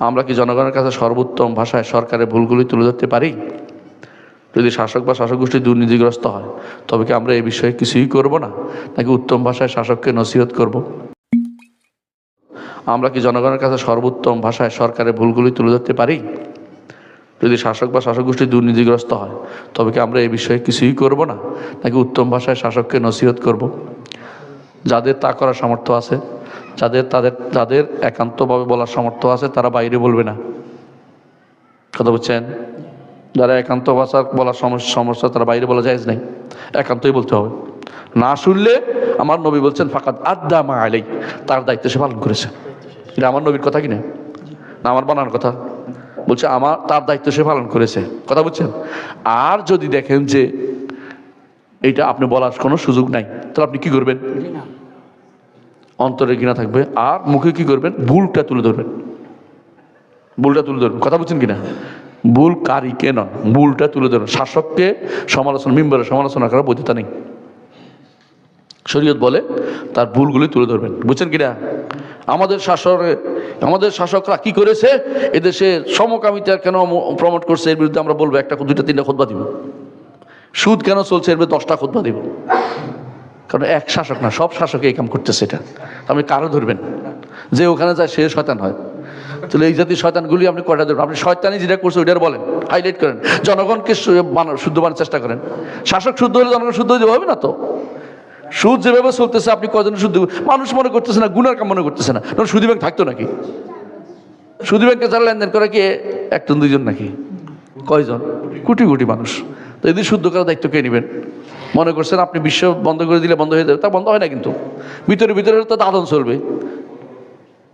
আমরা কি জনগণের কাছে সর্বোত্তম ভাষায় সরকারের ভুলগুলি তুলে ধরতে পারি? যদি শাসক বা শাসক গোষ্ঠী দুর্নীতিগ্রস্ত হয় তবে কি আমরা এই বিষয়ে কিছুই করব না, নাকি উত্তম ভাষায় শাসককে নসিহত করব? আমরা কি জনগণের কাছে সর্বোত্তম ভাষায় সরকারের ভুলগুলি তুলে ধরতে পারি? যদি শাসক বা শাসক গোষ্ঠী দুর্নীতিগ্রস্ত হয় তবে কি আমরা এই বিষয়ে কিছুই করব না, নাকি উত্তম ভাষায় শাসককে নসিহত করব? যাদের তা করার সামর্থ্য আছে, যাদের একান্তভাবে বলার সামর্থ্য আছে, তারা বাইরে বলবে না। কথা বুঝছেন? যারা একান্ত ভাষা বলার সমস্যা, তারা বাইরে বলা জায়েজ নাই, একান্তই বলতে হবে। না শুনলে আমার নবী বলছেন ফাকাদ আদ্দা মা আলাই, তার দায়িত্ব সে পালন করেছে। এটা আমার নবীর কথা কিনা, না আমার বানানোর কথা? বলছে তার দায়িত্ব সে পালন করেছে। কথা বুঝছেন? আর যদি দেখেন যে এইটা আপনি বলার কোনো সুযোগ নাই, তাহলে আপনি কি করবেন? অন্তরে ঘৃণা থাকবে, আর মুখে কি করবেন? ভুলটা তুলে ধরবেন। ভুলটা তুলে ধরবেন। কথা বুঝছেন কিনা? ভুল কারিকে নয়, ভুলটা তুলে ধরবেন। শাসককে সমালোচনা, মিম্বরে সমালোচনা করার বৈধতা নেই। শরীয়ত বলে তার ভুলগুলি তুলে ধরবেন। বুঝছেন কিনা? আমাদের শাসকরা কি করেছে, এদেশে সমকামিতা কেন প্রমোট করছে, এর বিরুদ্ধে আমরা বলবো, একটা দুইটা তিনটা খুতবা দিব। সুদ কেন চলছে, এর বিরুদ্ধে 10টা খুতবা দিব। কারণ এক শাসক না, সব শাসকে এই কাম করতেছে। এটা আপনি কারো ধরবেন? যে ওখানে যায় সে শয়তান হয়। তাহলে এই জাতীয় শয়তানগুলি আপনি কয়টা ধরবেন? আপনি শয়তানি যেটা করছে ওইটার বলেন, হাইলাইট করেন, জনগণকে শুদ্ধ বানানোর চেষ্টা করেন। শাসক শুদ্ধ হলে জনগণ শুদ্ধ হতে হবে না তো? সুদ যেভাবে চলতেছে, আপনি কজন শুদ্ধ মানুষ মনে করতেছে না, গুনার কাম মনে করতেছে না। সুদী ব্যাংক থাকতো নাকি? সুদী ব্যাংকে যারা লেনদেন করে কি একজন দুইজন নাকি? কয়জন? কোটি কোটি মানুষ। তো এদের শুদ্ধ করার দায়িত্ব কে নেবেন? মনে করছেন আপনি বিশ্ব বন্ধ করে দিলে বন্ধ হয়ে যাবে? তা বন্ধ হয় না কিন্তু। ভিতরে ভিতরে তো দাদন চলবে,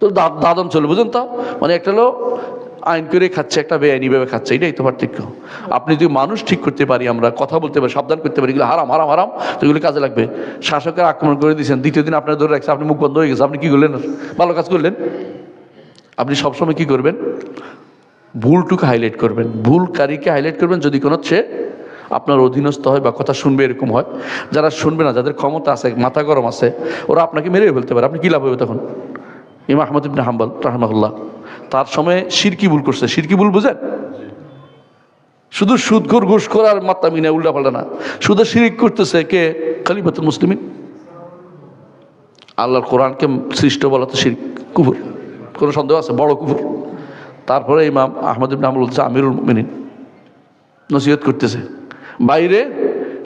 তো দাদন চলবে। বুঝুন তো, মানে একটা হলো আইন করে খাচ্ছে, একটা বেআইনিভাবে খাচ্ছে, এটাই তো পার্থক্য। আপনি যদি মানুষ ঠিক করতে পারি, আমরা কথা বলতে পারি, সাবধান করতে পারি, এগুলো হারাম হারাম হারাম, তো এগুলো কাজে লাগবে। শাসকের আক্রমণ করে দিয়েছেন, দ্বিতীয় দিন আপনার ধরে রাখছে, আপনি মুখ বন্ধ হয়ে গেছে, আপনি কি করলেন? ভালো কাজ করলেন। আপনি সবসময় কি করবেন? ভুলটুকু হাইলাইট করবেন, ভুলকারীকে হাইলাইট করবেন। যদি কোনো সে আপনার অধীনস্থ হয় বা কথা শুনবে এরকম হয়, যারা শুনবে না, যাদের ক্ষমতা আছে, মাথা গরম আছে, ওরা আপনাকে মেরে ফেলতে পারে। আপনি কি লাভ হবে তখন? ইমাম আহমদ ইবনে হাম্বল রাহিমাহুল্লাহ তার সময় শিরকি ভুল করছে। শিরকি ভুল বুঝেন? শুধু সুদখোর ঘুষখোর আর মাত্রা মিনা উল্টা পাল্টা না, শুধু শিরিক করতেছে কে? খলিফাতুল মুসলিমিন। আল্লাহর কোরআনকে সৃষ্ট বলা তো শিরক, কুফর, কোনো সন্দেহ আছে? বড় কুফর। তারপরে ইমাম আহমদ ইবনে হাম্বল বলছে আমিরুল মুমিনিন, নসিহত করতেছে। বাইরে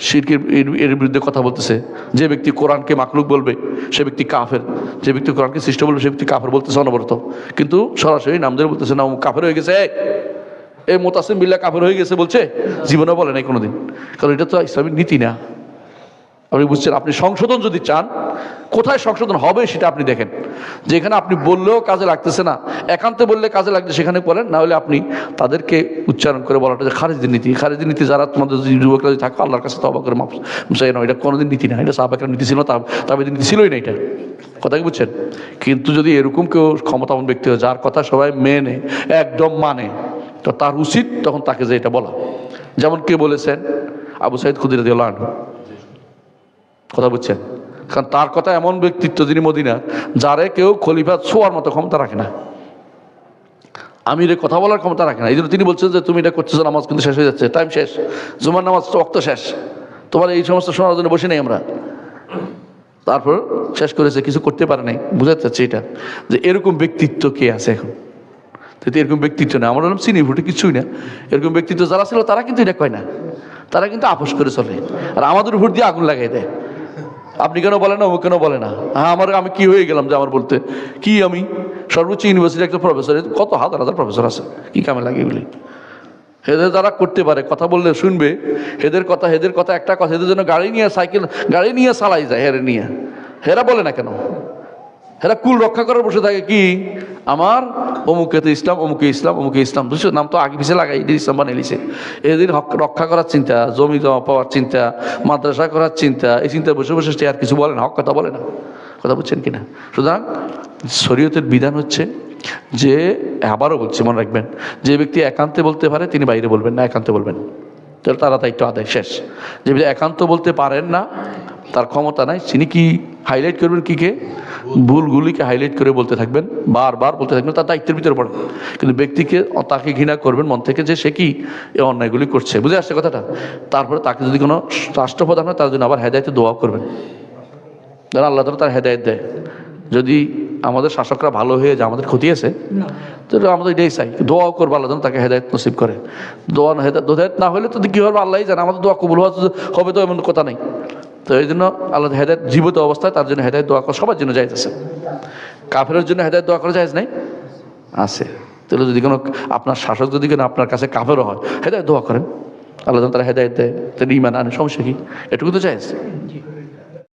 শিরকের এর বিরুদ্ধে কথা বলতেছে। যে ব্যক্তি কোরআনকে মাখলুক বলবে সে ব্যক্তি কাফের, যে ব্যক্তি কোরআনকে সৃষ্ট বলবে সে ব্যক্তি কাফের বলতেছে অনবরত। কিন্তু সরাসরি নাম ধরে বলতেছে না কাফের হয়ে গেছে, এই মোতাসিম বিল্লাহ কাফের হয়ে গেছে বলছে, জীবনেও বলে নাই কোনোদিন। কারণ এটা তো ইসলামিক নীতি না। আপনি বুঝছেন? আপনি সংশোধন যদি চান, কোথায় সংশোধন হবে সেটা আপনি দেখেন। যেখানে আপনি বললেও কাজে লাগতেছে না, একান্তে বললে কাজে লাগছে, সেখানে বলেন। না হলে আপনি তাদেরকে উচ্চারণ করে বলাটা যে খারিজের নীতি। খারিজের নীতি যারা তোমাদের যুবকরা যদি থাকে, আল্লাহর কাছে তওবা করে মাফ চাই না, এটা কোনোদিন নীতি না। এটা সাহাবাদের নীতি ছিল, তাদের নীতি ছিলই না এটা। কথা কি বুঝছেন? কিন্তু যদি এরকম কেউ ক্ষমতাবান ব্যক্তি হয়, যার কথা সবাই মেনে একদম মানে, তো তার উচিত তখন তাকে যে এটা বলা। যেমন কে বলেছেন? আবু সাঈদ খুদরি রাদিয়াল্লাহু আনহু। কথা বুঝছেন? কারণ তার কথা এমন ব্যক্তিত্ব, যিনি মদিনা, যারে কেউ খলিফা ছোঁয়ার মতো ক্ষমতা রাখে না, আমিরে কথা বলার ক্ষমতা রাখে না। এই জন্য তিনি বলছেন যে তুমি এটা করতেছো, নামাজ কিন্তু শেষ হয়ে যাচ্ছে, টাইম শেষ, জুমার নামাজ ওয়াক্ত শেষ, তোমার এই সমস্ত শোনার জন্য বসে নেই আমরা। তারপর শেষ করেছে, কিছু করতে পারে নাই। বুঝাতে চাচ্ছি এটা, যে এরকম ব্যক্তিত্ব কে আছে এখন? কিন্তু এরকম ব্যক্তিত্ব না, আমরা চিনি ভোটে কিছুই না। এরকম ব্যক্তিত্ব যারা ছিল তারা কিন্তু এটা কয় না, তারা কিন্তু আপোষ করে চলে, আর আমাদের উপর দিয়ে আগুন লাগাই দেয়। আপনি কেন বলেন না, ও কেন বলে না? হ্যাঁ, আমি কি হয়ে গেলাম যে আমার বলতে? কি আমি সর্বোচ্চ ইউনিভার্সিটি একটা প্রফেসর, কত হাজার হাজার প্রফেসর আছে, কি কামে লাগে এগুলি? হেদের যারা করতে পারে, কথা বললে শুনবে, হেদের কথা একটা কথা, হেদের জন্য গাড়ি নিয়ে চালাই যায়, হেরে নিয়ে। হেরা বলে না কেন? হেরা কুল রক্ষা করার বসে থাকে কি, আমার অমুকেতে ইসলাম, অমুকে ইসলাম, অমুকে ইসলাম, বুঝছো? নাম তো আগে পিছিয়ে লাগাই ইসলাম বানিয়ে নিছে। এদিন রক্ষা করার চিন্তা, জমি জমা পাওয়ার চিন্তা, মাদ্রাসা করার চিন্তা, এই চিন্তা বসে বসে আর কিছু বলে না, হক কথা বলে না। কথা বুঝছেন কিনা? সুতরাং শরীয়তের বিধান হচ্ছে যে, আবারও বলছি মনে রাখবেন, যে ব্যক্তি একান্তে বলতে পারে তিনি বাইরে বলবেন না, একান্তে বলবেন, তাহলে তারা দায়িত্ব আদায় শেষ। যে ব্যক্তি একান্ত বলতে পারেন না, তার ক্ষমতা নাই, তিনি কি হাইলাইট করবেন? কি কে? ভুলগুলিকে হাইলাইট করে বলতে থাকবেন, বারবার বলতে থাকবেন, তার দায়িত্বের ভিতরে পড়ে। কিন্তু ব্যক্তিকে তাকে ঘৃণা করবেন মন থেকে যে সে কি এই অন্যায়গুলি করছে, বুঝে আসছে কথাটা। তারপরে তাকে যদি কোনো রাষ্ট্রপ্রধান হয় তার জন্য আবার হেদায়েতে দোয়া করবেন, যেন আল্লাহ তাআলা তার হেদায়েত দেয়। যদি আমাদের শাসকরা ভালো হয়ে যায়, আমাদের ক্ষতি আছে, তো আমাদের এটাই চাই, দোয়াও করবো আল্লাহ যেন তাকে হেদায়েত নসিব করে। হেদায়েত না হলে তো কী হবে আল্লাহ জানে, আমাদের দোয়া কবুল হবে তো এমন কথা নেই। তো এই জন্য আল্লাহ হেদায়েত জীবিত অবস্থায় তার জন্য হেদায়েত দোয়া করা সবার জন্য জায়েজ আছে। কাফেরের জন্য হেদায়েত দোয়া করা জায়েজ নাই আছে। তাহলে যদি কোনো আপনার শাসক যদি কোনো আপনার কাছে কাফেরও হয়, হেদায়েত দোয়া করেন, আল্লাহ যেন তারা হেদায়েত দেয়, তাহলে ঈমান আনে, সমস্যা কি? এটুকু তো জায়েজ।